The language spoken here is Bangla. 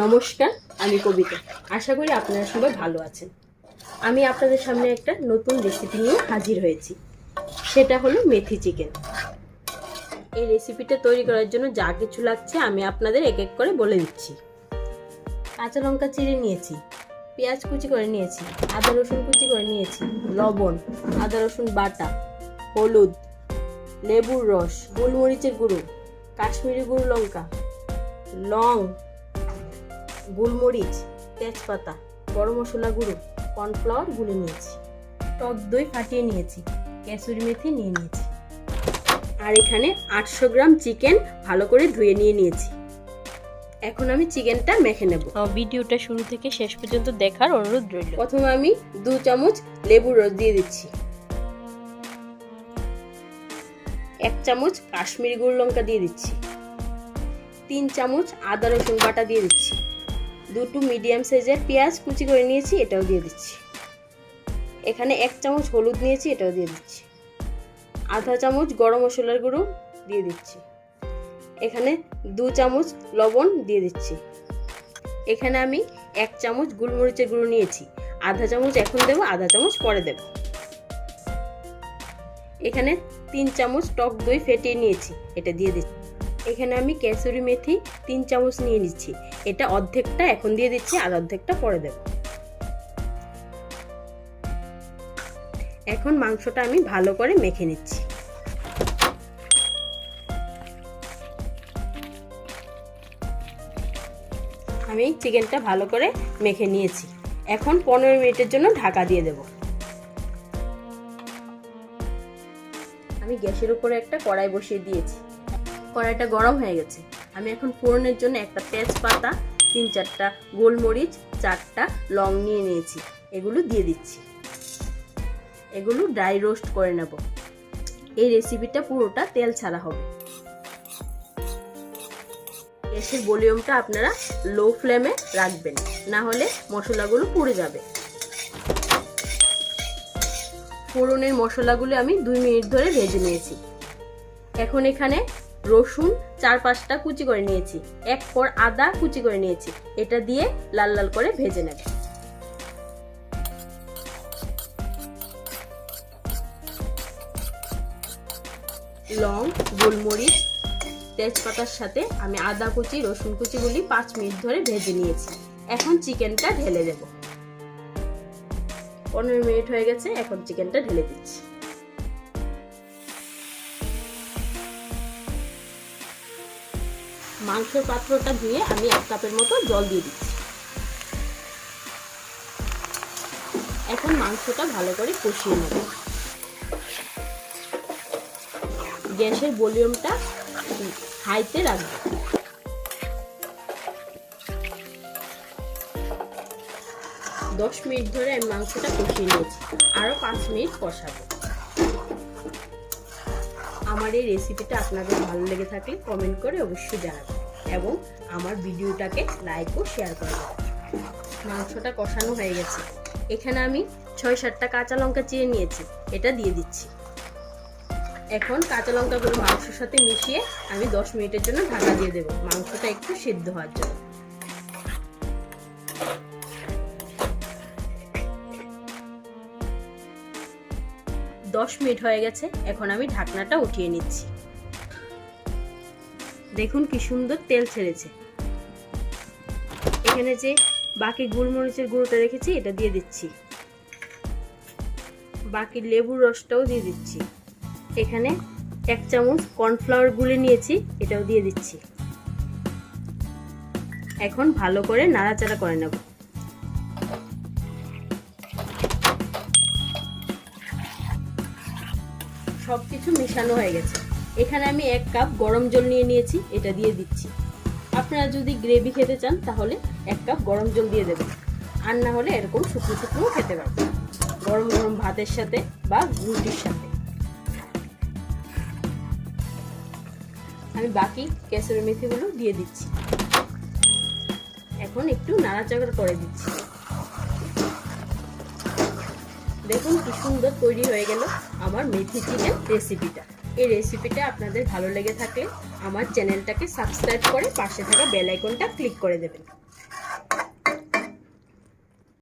নমস্কার, আমি কবিতা। আশা করি আপনারা সবাই ভালো আছেন। আমি আপনাদের সামনে একটা নতুন রেসিপি নিয়ে হাজির হয়েছি। সেটা হলো মেথি চিকেন। এই রেসিপিটা তৈরি করার জন্য যা কিছু লাগছে আমি আপনাদের এক এক করে বলে দিচ্ছি। কাঁচা লঙ্কা চিড়ে নিয়েছি, পেঁয়াজ কুচি করে নিয়েছি, আদা রসুন কুচি করে নিয়েছি, লবণ, আদা রসুন বাটা, হলুদ, লেবুর রস, গোলমরিচের গুঁড়ো, কাশ্মীরি গুঁড়ো লঙ্কা, লং, গোলমরিচ, তেজপাতা, গরম মশলা গুঁড়ো, কর্নফ্লাওয়ার গুলে নিয়েছি, টক দই ফাটিয়ে নিয়েছি, কাসুরি মেথি নিয়ে নিয়েছি, আর এখানে 800 গ্রাম চিকেন ভালো করে ধুয়ে নিয়েছি। এখন আমি চিকেনটা মেখে নেব। ভিডিওটা শুরু থেকে শেষ পর্যন্ত দেখার অনুরোধ রইল। প্রথমে আমি 2 চামচ লেবুর রস দিয়ে দিচ্ছি, 1 চামচ কাশ্মীরি গুঁড়ো লঙ্কা দিয়ে দিচ্ছি, 3 চামচ আদা রসুন বাটা দিয়ে দিচ্ছি, 2 মিডিয়াম সাইজের পেঁয়াজ কুচি করে নিয়েছি, এটাও দিয়ে দিচ্ছি। এখানে 1 চামচ হলুদ নিয়েছি, এটাও দিয়ে দিচ্ছি। আধা চামচ গরম মশলার গুঁড়ো দিয়ে দিচ্ছি। এখানে 2 চামচ লবণ দিয়ে দিচ্ছি। এখানে আমি 1 চামচ গোলমরিচের গুঁড়ো নিয়েছি, আধা চামচ এখন দেব, আধা চামচ পরে দেব। এখানে 3 চামচ টক দই ফেটিয়ে নিয়েছি, এটা দিয়ে দিচ্ছি। এখানে আমি কাসুরি মেথি 3 চামচ নিয়ে নিচ্ছি, এটা অর্ধেকটা এখন দিয়ে দিচ্ছি, আর অর্ধেকটা পরে দেব। এখন মাংসটা আমি ভালো করে মেখে নিচ্ছি। আমি চিকেনটা ভালো করে মেখে নিয়েছি। এখন 15 মিনিটের জন্য ঢাকা দিয়ে দেব। আমি গ্যাসের উপরে একটা কড়াই বসিয়ে দিয়েছি, কড়াইটা গরম হয়ে গেছে। আমি এখন ফোড়নের জন্য একটা তেজপাতা, 3-4টা গোলমরিচ, 4টা লং নিয়ে নিয়েছি, এগুলো দিয়ে দিচ্ছি। এগুলো ড্রাই রোস্ট করে নেব। এই রেসিপিটা পুরোটা তেল ছাড়া হবে। গ্যাসের ভলিউমটা আপনারা লো ফ্লেমে রাখবেন, না হলে মশলাগুলো পুড়ে যাবে। ফোড়নের মশলাগুলো আমি 2 মিনিট ধরে ভেজে নিয়েছি। এখন এখানে রসুন 4-5টা কুচি করে নিয়েছি, 1 কোয়া আদা কুচি করে নিয়েছি, এটা দিয়ে লাল লাল করে ভেজে নেব। লং, গোলমরিচ, তেজপাতার সাথে আমি আদা কুচি, রসুন কুচিগুলি 5 মিনিট ধরে ভেজে নিয়েছি। এখন চিকেনটা ঢেলে দেব। 15 মিনিট হয়ে গেছে, এখন চিকেনটা ঢেলে দিচ্ছি। মাংসের পাত্রটা ধুয়ে আমি 1 কাপের মতো জল দিয়ে দিচ্ছি। এখন মাংসটা ভালো করে কষিয়ে নেব। গ্যাসের ভলিউমটা হাইতে রাখবো। 10 মিনিট ধরে আমি মাংসটা কষিয়ে নিয়েছি, আরো 5 মিনিট কষাবো। আমার এই রেসিপিটা আপনাদের ভালো লেগে থাকলে কমেন্ট করে অবশ্যই জানাবেন, এবং আমার ভিডিওটাকে লাইক ও শেয়ার করে দেবেন। মাংসটা কষানো হয়ে গেছে। এখানে আমি 6-7টা কাঁচা লঙ্কা চিড়ে নিয়েছি, এটা দিয়ে দিচ্ছি। এখন কাঁচা লঙ্কাগুলো মাংসের সাথে মিশিয়ে আমি 10 মিনিটের জন্য ঢাকা দিয়ে দেব, মাংসটা একটু সিদ্ধ হওয়ার জন্য। দশ মিনিট হয়ে গেছে, এখন আমি ঢাকনাটা উঠিয়ে নিচ্ছি। দেখুন কি সুন্দর তেল ছেড়েছে। এখানে যে বাকি গোলমরিচের গুঁড়োটা রেখেছি, এটা দিয়ে দিচ্ছি। বাকি লেবুর রসটাও দিয়ে দিচ্ছি। এখানে 1 চামচ কর্নফ্লাওয়ার গুলে নিয়েছি, এটাও দিয়ে দিচ্ছি। এখন ভালো করে নাড়াচাড়া করে নেব। সবকিছু মেশানো হয়ে গেছে। এখানে আমি 1 কাপ গরম জল নিয়ে নিয়েছি, এটা দিয়ে দিচ্ছি। আপনারা যদি গ্রেভি খেতে চান তাহলে 1 কাপ গরম জল দিয়ে দেবেন, আর না হলে এরকম শুকনো শুকনো খেতে পারবেন, গরম গরম ভাতের সাথে বা রুটির সাথে। আমি বাকি কাসুরি মেথিগুলো দিয়ে দিচ্ছি। এখন একটু নাড়াচাড়া করে দিচ্ছি। দেখুন কি সুন্দর তৈরি হয়ে গেল আমার মেথি চিকেন রেসিপিটা। এই রেসিপিটা আপনাদের ভালো লেগে থাকলে আমার চ্যানেলটাকে সাবস্ক্রাইব করে পাশে থাকা বেল আইকনটা ক্লিক করে দেবেন।